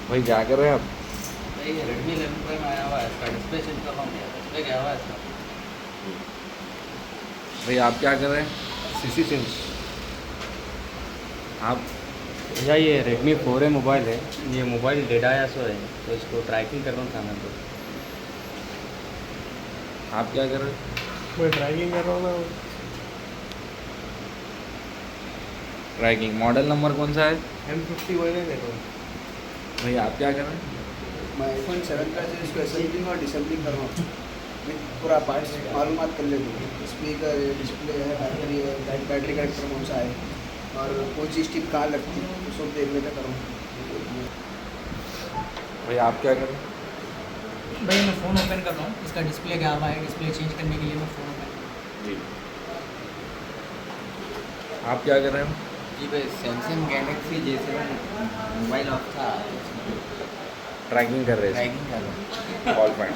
भाई क्या कर रहे हैं आप? भाई रेडमी 11 प्राइम आया हुआ है, इसका डिस्प्ले चेंज कर रहा हूँ, डिस्प्ले गया हुआ है इसका। भाई आप क्या कर रहे हैं? CC change. आप भैया ये रेडमी 4A मोबाइल है, ये मोबाइल डेड आया सो है, तो इसको ट्रैकिंग कर रहा हूँ सामान को। आप क्या कर रहे हैं? मैं ड्राइविंग कर रहा हूँ ना। ट्रैकिंग मॉडल नंबर कौन सा है? M51 है देखो। भाई आप क्या कर रहे हैं? मैं iPhone 7 का जो इसको असेंबलिंग और डिसेंबलिंग कर रहा हूँ, मैं पूरा पार्ट्स मालूमात कर लेता हूँ। स्पीकर है, डिस्प्ले है, बैटरी है, बैटरी कनेक्टर कौन सा है और कौन सी स्टिक कहाँ लगती है, तो सब देख लेते कर रहा हूँ। भाई आप क्या कर रहे हैं? भाई मैं फ़ोन ओपन कर रहा हूँ, इसका डिस्प्ले गया हुआ है, डिस्प्ले चेंज करने के लिए मैं फ़ोन ओपन। जी। आप क्या कर रहे हो? जी भाई Samsung Galaxy J7 mobile of था, ट्रैकिंग कर रहे हैं ट्रैकिंग कर रहा हूँ। Call point.